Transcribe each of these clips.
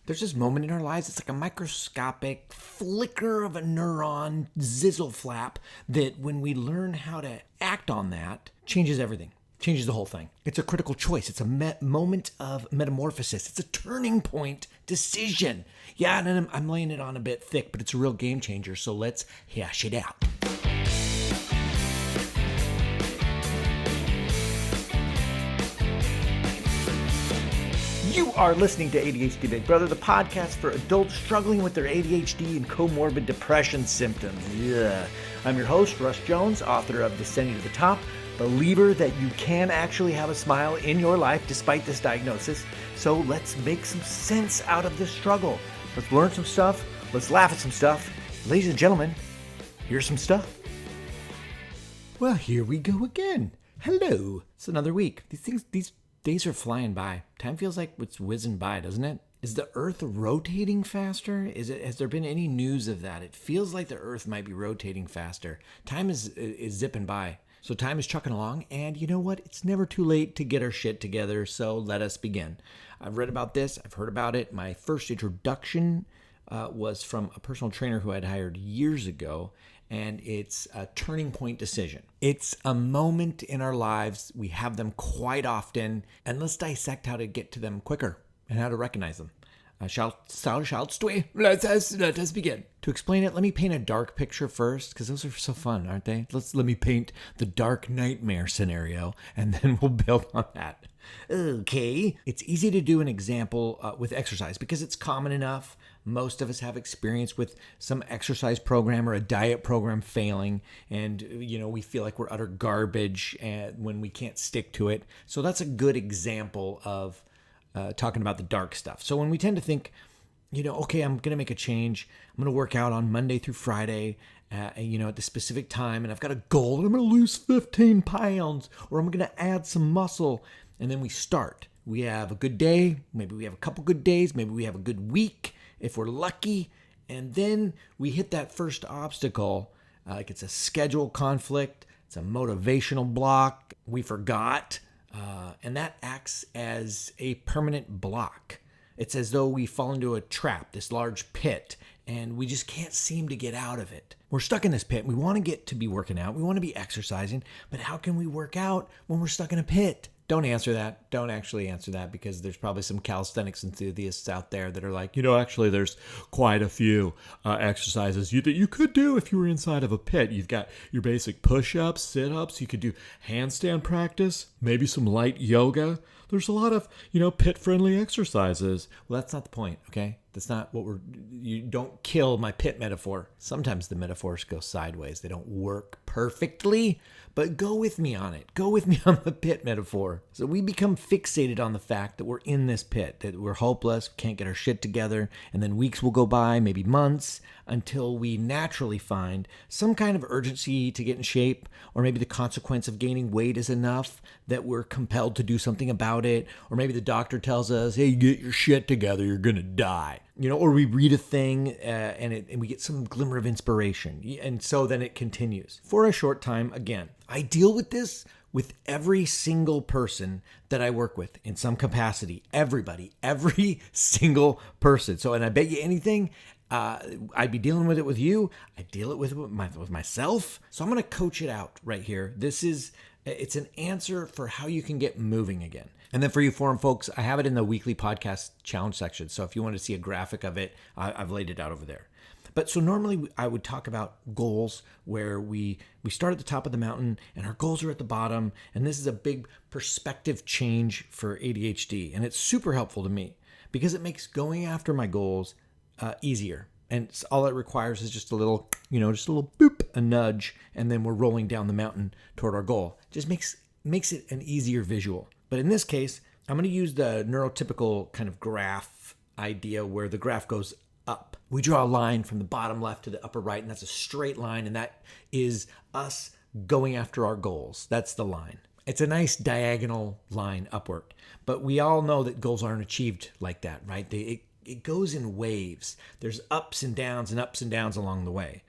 There's this moment in our lives, it's like a microscopic flicker of a neuron zizzle flap that when we learn how to act on that, changes everything, changes the whole thing. It's a critical choice. It's a moment of metamorphosis. It's a turning point decision. Yeah, and I'm laying it on a bit thick, but it's a real game changer. So let's hash it out. You are listening to ADHD Big Brother, the podcast for adults struggling with their ADHD and comorbid depression symptoms. Yeah. I'm your host, Russ Jones, author of Descending to the Top, believer that you can actually have a smile in your life despite this diagnosis. So let's make some sense out of this struggle. Let's learn some stuff. Let's laugh at some stuff. Ladies and gentlemen, here's some stuff. Well, here we go again. Hello. It's another week. These days are flying by. Time feels like it's whizzing by, doesn't it? Is the Earth rotating faster? Has there been any news of that? It feels like the Earth might be rotating faster. Time is zipping by. So time is trucking along, and you know what? It's never too late to get our shit together, so let us begin. I've read about this. I've heard about it. My first introduction was from a personal trainer who I'd hired years ago, and it's a turning point decision. It's a moment in our lives. We have them quite often, and let's dissect how to get to them quicker and how to recognize them. Let us begin. To explain it, let me paint a dark picture first, because those are so fun, aren't they? Let me paint the dark nightmare scenario, and then we'll build on that. Okay. It's easy to do an example with exercise because it's common enough. Most of us have experience with some exercise program or a diet program failing, and we feel like we're utter garbage when we can't stick to it. So that's a good example of talking about the dark stuff. So when we tend to think, okay, I'm going to make a change. I'm going to work out on Monday through Friday, at the specific time, and I've got a goal. I'm going to lose 15 pounds, or I'm going to add some muscle. And then we start. We have a good day. Maybe we have a couple good days. Maybe we have a good week if we're lucky. And then we hit that first obstacle. Like it's a schedule conflict. It's a motivational block. We forgot. And that acts as a permanent block. It's as though we fall into a trap, this large pit, and we just can't seem to get out of it. We're stuck in this pit. We want to get to be working out. We want to be exercising. But how can we work out when we're stuck in a pit? Don't answer that. Don't actually answer that, because there's probably some calisthenics enthusiasts out there that are like, actually there's quite a few exercises that you could do if you were inside of a pit. You've got your basic push-ups, sit-ups. You could do handstand practice, maybe some light yoga. There's a lot of, pit-friendly exercises. Well, that's not the point, okay? That's not what you don't kill my pit metaphor. Sometimes the metaphors go sideways. They don't work perfectly, but go with me on it. Go with me on the pit metaphor. So we become fixated on the fact that we're in this pit, that we're hopeless, can't get our shit together, and then weeks will go by, maybe months, until we naturally find some kind of urgency to get in shape, or maybe the consequence of gaining weight is enough that we're compelled to do something about it, or maybe the doctor tells us, hey, get your shit together, you're gonna die. Or we read a thing and we get some glimmer of inspiration. And so then it continues. For a short time, again, I deal with this with every single person that I work with in some capacity. Everybody, every single person. So, and I bet you anything, I'd be dealing with it with you. I deal it with myself. So I'm going to coach it out right here. It's an answer for how you can get moving again. And then for you forum folks, I have it in the weekly podcast challenge section. So if you want to see a graphic of it, I've laid it out over there. But so normally I would talk about goals where we start at the top of the mountain and our goals are at the bottom. And this is a big perspective change for ADHD. And it's super helpful to me because it makes going after my goals easier. And all it requires is just a little boop, a nudge, and then we're rolling down the mountain toward our goal. Just makes it an easier visual. But in this case, I'm going to use the neurotypical kind of graph idea where the graph goes up. We draw a line from the bottom left to the upper right, and that's a straight line, and that is us going after our goals. That's the line. It's a nice diagonal line upward. But we all know that goals aren't achieved like that, right? It goes in waves. There's ups and downs along the way.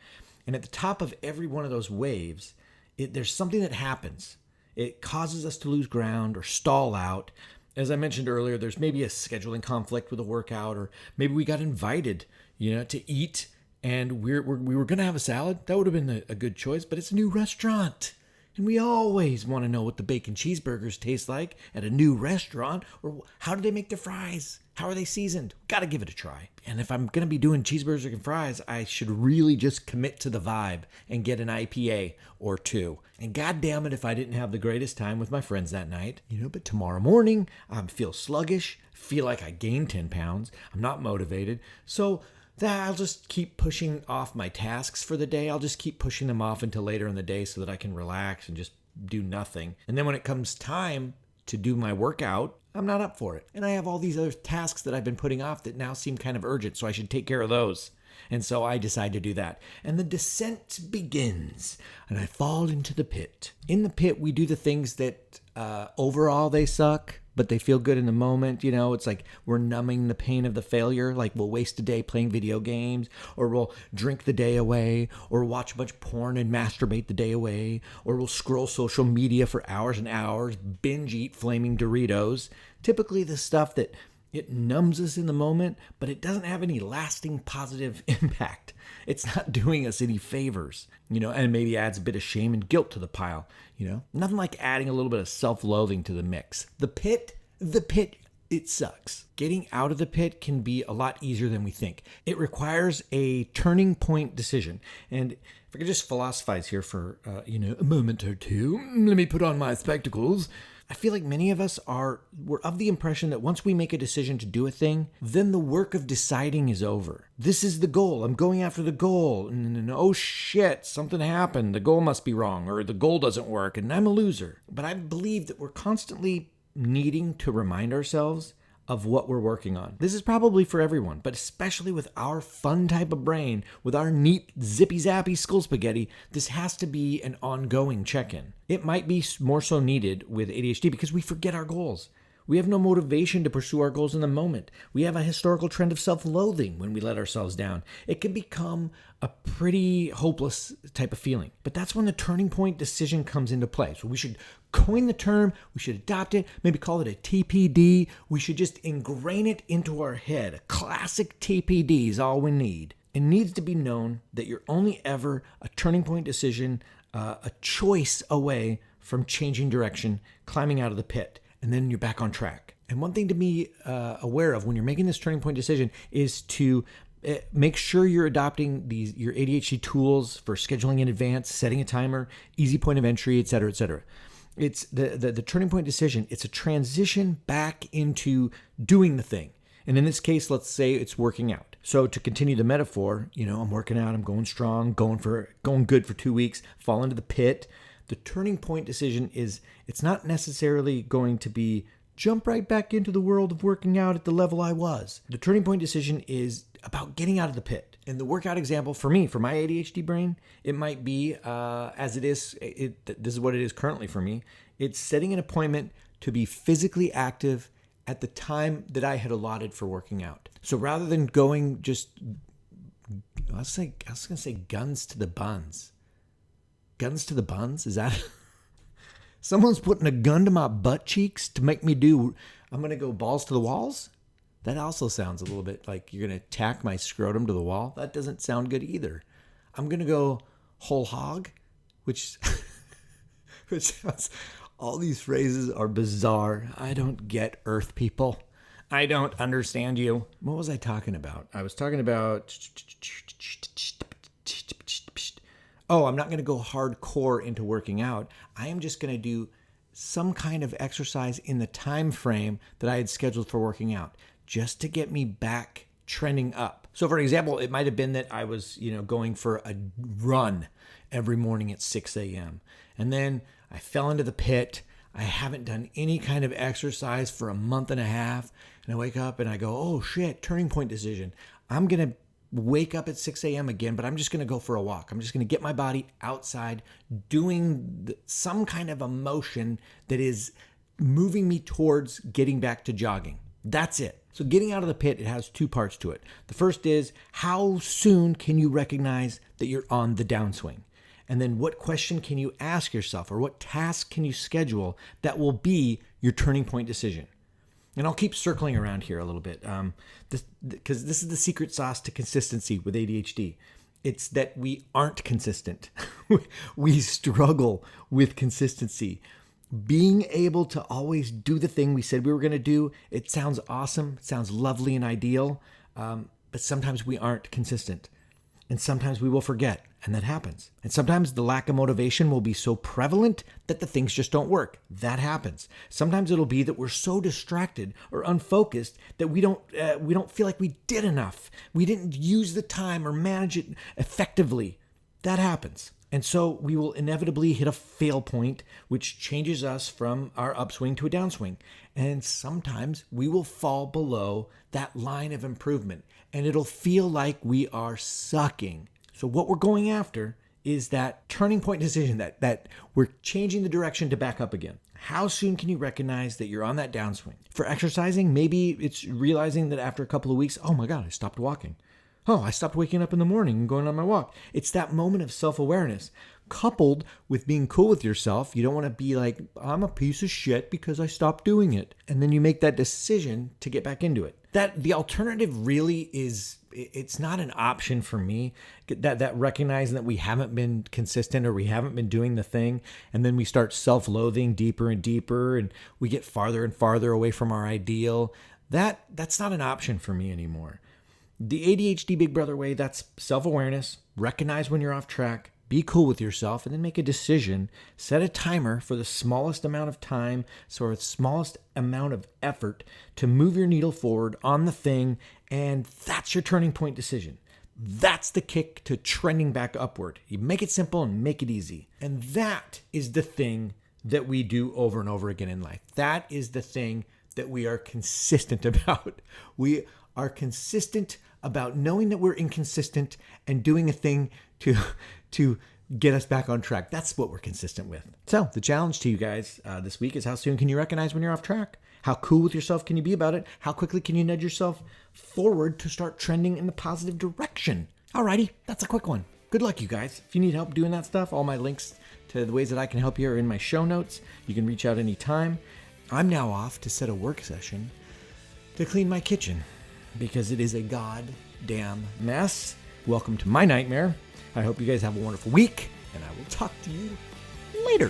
And at the top of every one of those waves, there's something that happens. It causes us to lose ground or stall out. As I mentioned earlier, there's maybe a scheduling conflict with a workout, or maybe we got invited, to eat, and we were going to have a salad. That would have been a good choice, but it's a new restaurant. And we always want to know what the bacon cheeseburgers taste like at a new restaurant, or how do they make their fries? How are they seasoned? Got to give it a try. And if I'm going to be doing cheeseburgers and fries, I should really just commit to the vibe and get an IPA or two. And God damn it if I didn't have the greatest time with my friends that night. But tomorrow morning, I feel sluggish, feel like I gained 10 pounds. I'm not motivated. So I'll just keep pushing off my tasks for the day. I'll just keep pushing them off until later in the day so that I can relax and just do nothing. And then when it comes time to do my workout, I'm not up for it. And I have all these other tasks that I've been putting off that now seem kind of urgent, so I should take care of those. And so I decide to do that. And the descent begins, and I fall into the pit. In the pit, we do the things that overall they suck, but they feel good in the moment. It's like we're numbing the pain of the failure. Like we'll waste a day playing video games, or we'll drink the day away, or watch a bunch of porn and masturbate the day away, or we'll scroll social media for hours and hours, binge eat flaming Doritos. Typically the stuff that it numbs us in the moment, but it doesn't have any lasting positive impact. It's not doing us any favors, and maybe adds a bit of shame and guilt to the pile, Nothing like adding a little bit of self-loathing to the mix. The pit, it sucks. Getting out of the pit can be a lot easier than we think. It requires a turning point decision. And if I could just philosophize here for, a moment or two, let me put on my spectacles. I feel like many of us we're of the impression that once we make a decision to do a thing, then the work of deciding is over. This is the goal. I'm going after the goal. And oh shit, something happened. The goal must be wrong, or the goal doesn't work, and I'm a loser. But I believe that we're constantly needing to remind ourselves of what we're working on. This is probably for everyone, but especially with our fun type of brain, with our neat, zippy-zappy skull spaghetti, this has to be an ongoing check-in. It might be more so needed with ADHD because we forget our goals. We have no motivation to pursue our goals in the moment. We have a historical trend of self-loathing when we let ourselves down. It can become a pretty hopeless type of feeling. But that's when the turning point decision comes into play. So we should coin the term, we should adopt it, maybe call it a TPD. We should just ingrain it into our head. A classic TPD is all we need. It needs to be known that you're only ever a turning point decision, a choice away from changing direction, climbing out of the pit, and then you're back on track. And one thing to be aware of when you're making this turning point decision is to make sure you're adopting your ADHD tools for scheduling in advance, setting a timer, easy point of entry, et cetera, et cetera. It's the turning point decision. It's a transition back into doing the thing. And in this case, let's say it's working out. So to continue the metaphor, I'm working out, I'm going strong, going good for 2 weeks, fall into the pit. The turning point decision is, it's not necessarily going to be jump right back into the world of working out at the level I was. The turning point decision is about getting out of the pit. And the workout example for me, for my ADHD brain, it might be, as it is, this is what it is currently for me. It's setting an appointment to be physically active at the time that I had allotted for working out. So rather than going I was going to say guns to the buns. Guns to the buns? Is that... Someone's putting a gun to my butt cheeks to make me I'm going to go balls to the walls? That also sounds a little bit like you're going to tack my scrotum to the wall. That doesn't sound good either. I'm going to go whole hog, which sounds... All these phrases are bizarre. I don't get Earth people. I don't understand you. What was I talking about? I was talking about... Oh, I'm not going to go hardcore into working out. I am just going to do some kind of exercise in the time frame that I had scheduled for working out, just to get me back trending up. So for example, it might have been that I was, going for a run every morning at 6 a.m. And then I fell into the pit. I haven't done any kind of exercise for a month and a half. And I wake up and I go, oh shit, turning point decision. I'm going to wake up at 6 a.m. again, but I'm just going to go for a walk. I'm just going to get my body outside doing some kind of a motion that is moving me towards getting back to jogging. That's it. So getting out of the pit, it has two parts to it. The first is, how soon can you recognize that you're on the downswing? And then what question can you ask yourself, or what task can you schedule that will be your turning point decision? And I'll keep circling around here a little bit, because this is the secret sauce to consistency with ADHD. It's that we aren't consistent. We struggle with consistency. Being able to always do the thing we said we were going to do, it sounds awesome, it sounds lovely and ideal, but sometimes we aren't consistent. And sometimes we will forget, and that happens. And sometimes the lack of motivation will be so prevalent that the things just don't work. That happens. Sometimes it'll be that we're so distracted or unfocused that we don't feel like we did enough. We didn't use the time or manage it effectively. That happens. And so we will inevitably hit a fail point, which changes us from our upswing to a downswing. And sometimes we will fall below that line of improvement, and it'll feel like we are sucking. So what we're going after is that turning point decision, that we're changing the direction to back up again. How soon can you recognize that you're on that downswing? For exercising, maybe it's realizing that after a couple of weeks, oh my God, I stopped walking. Oh, I stopped waking up in the morning and going on my walk. It's that moment of self-awareness coupled with being cool with yourself. You don't want to be like, I'm a piece of shit because I stopped doing it. And then you make that decision to get back into it. That the alternative really is, it's not an option for me. That recognizing that we haven't been consistent or we haven't been doing the thing. And then we start self-loathing deeper and deeper and we get farther and farther away from our ideal. That's not an option for me anymore. The ADHD Big Brother way, that's self-awareness, recognize when you're off track, be cool with yourself, and then make a decision. Set a timer for the smallest amount of time, so the smallest amount of effort to move your needle forward on the thing, and that's your turning point decision. That's the kick to trending back upward. You make it simple and make it easy. And that is the thing that we do over and over again in life. That is the thing that we are consistent about. We are consistent about knowing that we're inconsistent and doing a thing to get us back on track. That's what we're consistent with. So the challenge to you guys this week is, how soon can you recognize when you're off track? How cool with yourself can you be about it? How quickly can you nudge yourself forward to start trending in the positive direction? Alrighty, that's a quick one. Good luck, you guys. If you need help doing that stuff, all my links to the ways that I can help you are in my show notes. You can reach out anytime. I'm now off to set a work session to clean my kitchen, because it is a goddamn mess. Welcome to my nightmare. I hope you guys have a wonderful week, and I will talk to you later.